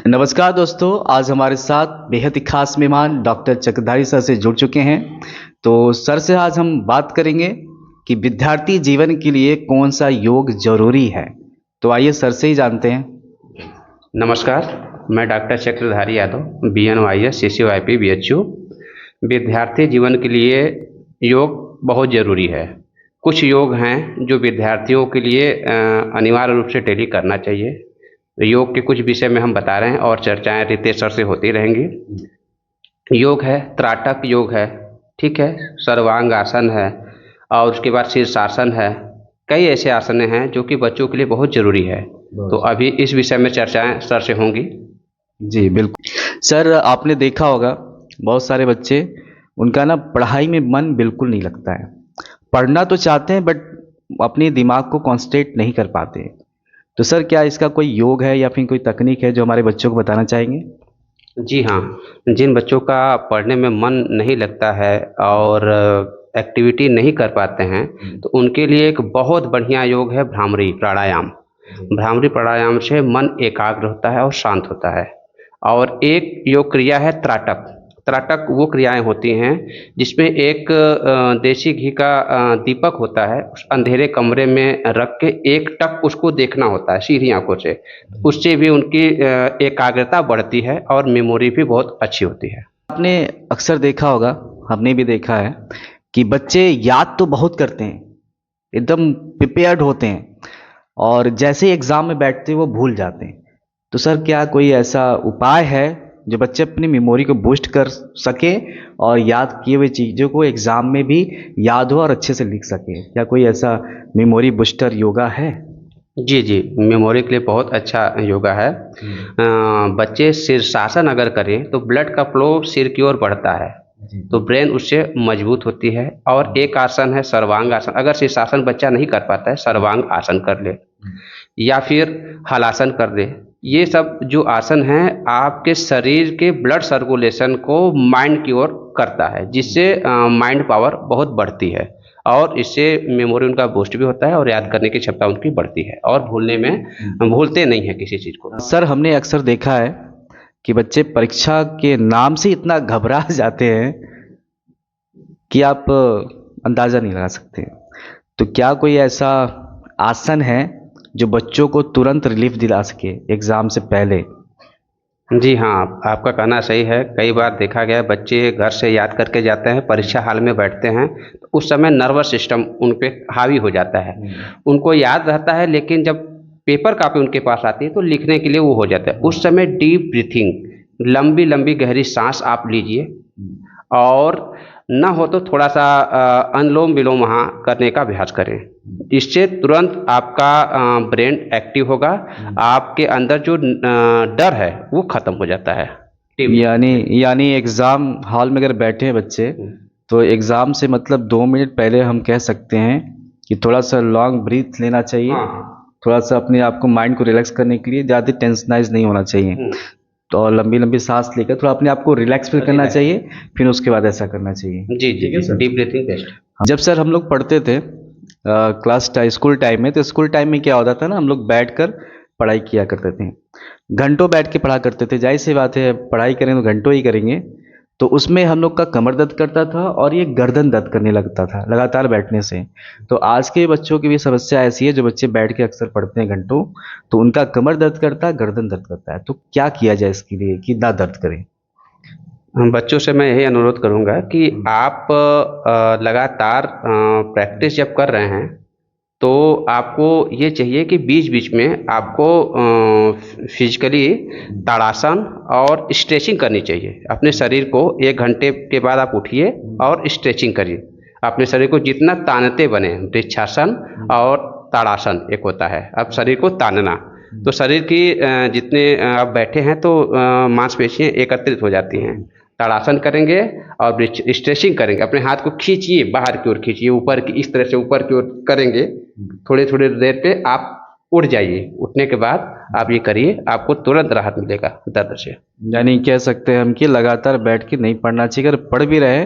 नमस्कार दोस्तों, आज हमारे साथ बेहद ही खास मेहमान डॉक्टर चक्रधारी सर से जुड़ चुके हैं। तो सर से आज हम बात करेंगे कि विद्यार्थी जीवन के लिए कौन सा योग जरूरी है। तो आइए सर से ही जानते हैं। नमस्कार, मैं डॉक्टर चक्रधारी यादव, BNYS CCYP BHU। विद्यार्थी जीवन के लिए योग बहुत ज़रूरी है। कुछ योग हैं जो विद्यार्थियों के लिए अनिवार्य रूप से डेली करना चाहिए। योग के कुछ विषय में हम बता रहे हैं और चर्चाएं रितेश सर से होती रहेंगी। योग है, त्राटक योग है, ठीक है, सर्वांग आसन है और उसके बाद शीर्षासन है। कई ऐसे आसन हैं जो कि बच्चों के लिए बहुत ज़रूरी है। तो अभी इस विषय में चर्चाएं सर से होंगी। जी बिल्कुल सर, आपने देखा होगा बहुत सारे बच्चे, उनका ना पढ़ाई में मन बिल्कुल नहीं लगता है। पढ़ना तो चाहते हैं बट अपने दिमाग को कॉन्सेंट्रेट नहीं कर पाते। तो सर क्या इसका कोई योग है या फिर कोई तकनीक है जो हमारे बच्चों को बताना चाहेंगे? जी हाँ, जिन बच्चों का पढ़ने में मन नहीं लगता है और एक्टिविटी नहीं कर पाते हैं, तो उनके लिए एक बहुत बढ़िया योग है भ्रामरी प्राणायाम। भ्रामरी प्राणायाम से मन एकाग्र होता है और शांत होता है। और एक योग क्रिया है त्राटक। त्राटक वो क्रियाएं होती हैं जिसमें एक देसी घी का दीपक होता है, उस अंधेरे कमरे में रख के एक टक उसको देखना होता है सीधी आंखों से। उससे भी उनकी एकाग्रता बढ़ती है और मेमोरी भी बहुत अच्छी होती है। आपने अक्सर देखा होगा, हमने भी देखा है कि बच्चे याद तो बहुत करते हैं, एकदम प्रिपेयर्ड होते हैं, और जैसे ही एग्जाम में बैठते हैं वो भूल जाते हैं। तो सर क्या कोई ऐसा उपाय है जो बच्चे अपनी मेमोरी को बूस्ट कर सके और याद किए हुए चीज़ों को एग्जाम में भी याद हो और अच्छे से लिख सके? क्या कोई ऐसा मेमोरी बूस्टर योगा है? जी जी, मेमोरी के लिए बहुत अच्छा योगा है। बच्चे शीर्षासन अगर करें तो ब्लड का फ्लो सिर की ओर बढ़ता है, तो ब्रेन उससे मजबूत होती है। और एक आसन है सर्वांग आसन। अगर शीर्षासन बच्चा नहीं कर पाता है, सर्वांग आसन कर ले या फिर हलासन कर दे। ये सब जो आसन हैं आपके शरीर के ब्लड सर्कुलेशन को माइंड की ओर करता है, जिससे माइंड पावर बहुत बढ़ती है और इससे मेमोरी उनका बूस्ट भी होता है और याद करने की क्षमता उनकी बढ़ती है और भूलने में भूलते नहीं है किसी चीज़ को। सर हमने अक्सर देखा है कि बच्चे परीक्षा के नाम से इतना घबरा जाते हैं कि आप अंदाज़ा नहीं लगा सकते। तो क्या कोई ऐसा आसन है जो बच्चों को तुरंत रिलीफ दिला सके एग्ज़ाम से पहले? जी हाँ, आपका कहना सही है। कई बार देखा गया है बच्चे घर से याद करके जाते हैं, परीक्षा हाल में बैठते हैं तो उस समय नर्वस सिस्टम उन पे हावी हो जाता है। उनको याद रहता है लेकिन जब पेपर कापी उनके पास आती है तो लिखने के लिए वो हो जाता है। उस समय डीप ब्रीथिंग, लंबी लंबी गहरी सांस आप लीजिए और ना हो तो थोड़ा सा अनुलोम विलोम वहाँ करने का अभ्यास करें। इससे तुरंत आपका ब्रेन एक्टिव होगा, आपके अंदर जो डर है वो खत्म हो जाता है। यानी एग्ज़ाम हॉल में अगर बैठे हैं बच्चे, तो एग्ज़ाम से मतलब 2 मिनट पहले हम कह सकते हैं कि थोड़ा सा लॉन्ग ब्रीथ लेना चाहिए। थोड़ा सा अपने आप को, माइंड को रिलैक्स करने के लिए ज़्यादा टेंशनाइज नहीं होना चाहिए, तो लंबी लंबी सांस लेकर थोड़ा अपने आप को रिलैक्स फील करना चाहिए, फिर उसके बाद ऐसा करना चाहिए। जी जी, डीप ब्रीथिंग बेस्ट। जब सर हम लोग पढ़ते थे स्कूल टाइम में, तो स्कूल टाइम में क्या होता था ना, हम लोग बैठकर पढ़ाई किया करते थे, घंटों बैठ के पढ़ा करते थे। जाहिर सी बात है, पढ़ाई करें तो घंटों ही करेंगे। तो उसमें हम लोग का कमर दर्द करता था और ये गर्दन दर्द करने लगता था लगातार बैठने से। तो आज के बच्चों की भी समस्या ऐसी है, जो बच्चे बैठ के अक्सर पढ़ते हैं घंटों, तो उनका कमर दर्द करता है, गर्दन दर्द करता है। तो क्या किया जाए इसके लिए कि ना दर्द करें? बच्चों से मैं यही अनुरोध करूंगा कि आप लगातार प्रैक्टिस जब कर रहे हैं तो आपको ये चाहिए कि बीच बीच में आपको फिजिकली ताड़ासन और स्ट्रेचिंग करनी चाहिए। अपने शरीर को 1 घंटे के बाद आप उठिए और स्ट्रेचिंग करिए। अपने शरीर को जितना तानते बने, वृक्षासन और ताड़ासन एक होता है, अब शरीर को तानना। तो शरीर की जितने आप बैठे हैं तो मांसपेशियाँ एकत्रित हो जाती हैं। ताड़ासन करेंगे और स्ट्रेचिंग करेंगे, अपने हाथ को खींचिए, बाहर की ओर खींचिए, ऊपर की, इस तरह से ऊपर की ओर करेंगे। थोड़ी थोड़ी देर पे आप उठ जाइए। उठने के बाद आप ये करिए, आपको तुरंत राहत मिलेगा दर्द से। यानी कह सकते हैं हम कि लगातार बैठ के नहीं पढ़ना चाहिए, अगर पढ़ भी रहे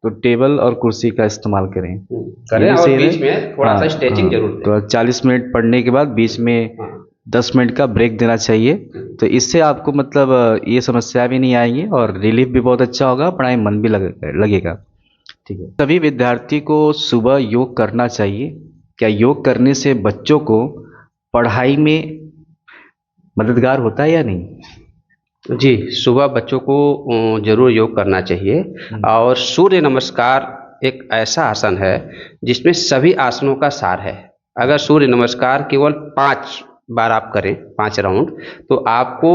तो टेबल और कुर्सी का इस्तेमाल करें। और बीच में थोड़ा सा स्ट्रेचिंग जरूर तो 40 मिनट पढ़ने के बाद बीच में 10 मिनट का ब्रेक देना चाहिए। तो इससे आपको मतलब ये समस्या भी नहीं आएगी और रिलीफ भी बहुत अच्छा होगा, पढ़ाई में मन भी लगेगा। ठीक है, सभी विद्यार्थी को सुबह योग करना चाहिए। क्या योग करने से बच्चों को पढ़ाई में मददगार होता है या नहीं? जी, सुबह बच्चों को ज़रूर योग करना चाहिए। और सूर्य नमस्कार एक ऐसा आसन है जिसमें सभी आसनों का सार है। अगर सूर्य नमस्कार केवल 5 बार आप करें, 5 राउंड, तो आपको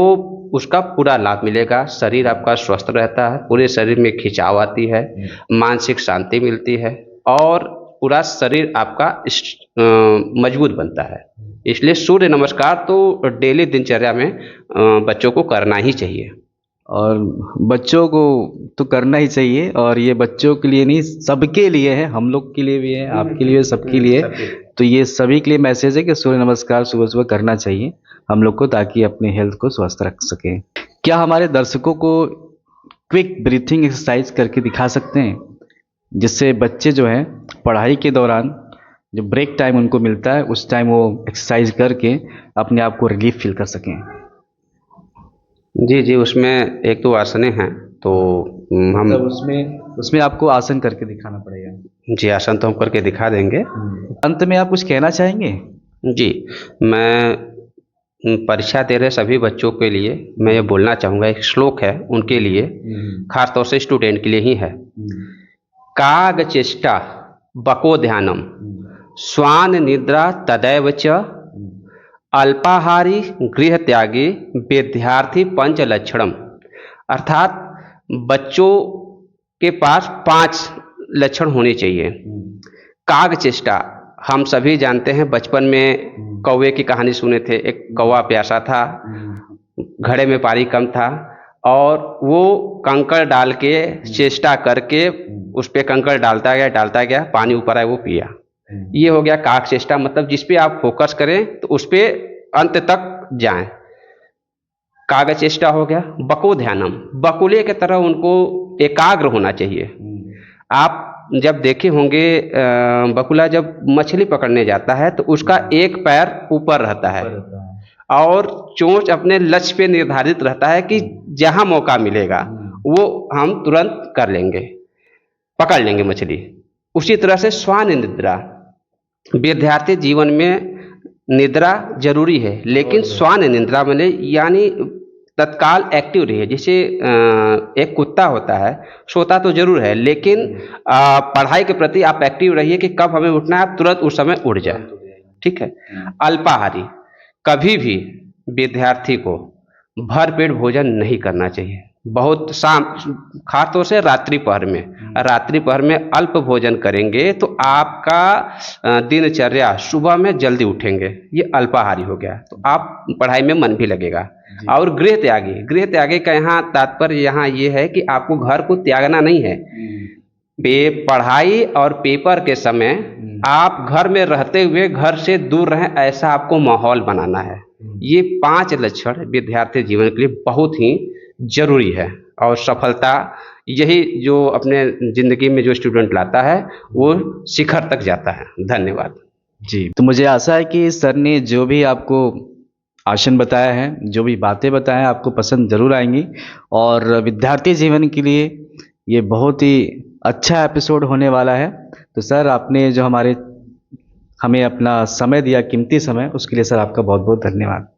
उसका पूरा लाभ मिलेगा। शरीर आपका स्वस्थ रहता है, पूरे शरीर में खिंचाव आती है, मानसिक शांति मिलती है और पूरा शरीर आपका मजबूत बनता है। इसलिए सूर्य नमस्कार तो डेली दिनचर्या में बच्चों को करना ही चाहिए। और बच्चों को तो करना ही चाहिए, और ये बच्चों के लिए नहीं, सबके लिए है, हम लोग के लिए भी है, आपके लिए, सबके लिए। तो ये सभी के लिए मैसेज है कि सूर्य नमस्कार सुबह सुबह करना चाहिए हम लोग को, ताकि अपने हेल्थ को स्वस्थ रख सकें। क्या हमारे दर्शकों को क्विक ब्रीथिंग एक्सरसाइज करके दिखा सकते हैं, जिससे बच्चे जो हैं पढ़ाई के दौरान जो ब्रेक टाइम उनको मिलता है उस टाइम वो एक्सरसाइज करके अपने आप को रिलीफ फील कर सकें? जी, जी, उसमें एक दो आसनें हैं, तो हम मतलब उसमें आपको आसन करके दिखाना पड़ेगा। जी, आसन तो हम करके दिखा देंगे। अंत में आप कुछ कहना चाहेंगे? जी, मैं परीक्षा दे रहे सभी बच्चों के लिए मैं ये बोलना चाहूँगा, एक श्लोक है उनके लिए, खास तौर से स्टूडेंट के लिए ही है। काग चेष्टा बको ध्यानम स्वान निद्रा तदैव च अल्पाहारी गृह त्यागी विद्यार्थी पंच लक्षणम। अर्थात बच्चों के पास 5 लक्षण होने चाहिए। काग चेष्टा, हम सभी जानते हैं, बचपन में कौवे की कहानी सुने थे। एक कौवा प्यासा था, घड़े में पानी कम था और वो कंकड़ डाल के चेष्टा करके उस पे कंकड़ डालता गया, पानी ऊपर आया, वो पिया। ये हो गया काग चेष्टा, मतलब जिस पे आप फोकस करें तो उस पे अंत तक जाएं। काग चेष्टा हो गया। बको ध्यानम, बकुले की तरह उनको एकाग्र होना चाहिए। आप जब देखे होंगे बकुला जब मछली पकड़ने जाता है तो उसका एक पैर ऊपर रहता है और चोंच अपने लक्ष्य पे निर्धारित रहता है कि जहां मौका मिलेगा वो हम तुरंत कर लेंगे, पकड़ लेंगे मछली। उसी तरह से स्वान निद्रा, विद्यार्थी जीवन में निद्रा जरूरी है, लेकिन स्वान निद्रा मैंने यानी तत्काल एक्टिव रहिए। जैसे एक कुत्ता होता है, सोता तो जरूर है, लेकिन पढ़ाई के प्रति आप एक्टिव रहिए कि कब हमें उठना है, आप तुरंत उस समय उठ जाए। ठीक है। अल्पाहारी, कभी भी विद्यार्थी को भरपेट भोजन नहीं करना चाहिए। बहुत शाम, खासतौर से रात्रि पहर में अल्प भोजन करेंगे तो आपका दिनचर्या सुबह में जल्दी उठेंगे, ये अल्पाहारी हो गया, तो आप पढ़ाई में मन भी लगेगा। और गृह त्यागी का यहाँ तात्पर्य यहाँ ये है कि आपको घर को त्यागना नहीं है। पढ़ाई और पेपर के समय आप घर में रहते हुए घर से दूर रहें, ऐसा आपको माहौल बनाना है। ये 5 लक्षण विद्यार्थी जीवन के लिए बहुत ही जरूरी है और सफलता यही जो अपने जिंदगी में जो स्टूडेंट लाता है वो शिखर तक जाता है। धन्यवाद जी। तो मुझे आशा है कि सर ने जो भी आपको आसन बताया है, जो भी बातें बताएं, आपको पसंद जरूर आएंगी और विद्यार्थी जीवन के लिए ये बहुत ही अच्छा एपिसोड होने वाला है। तो सर, आपने जो हमें अपना समय दिया, कीमती समय, उसके लिए सर आपका बहुत बहुत धन्यवाद।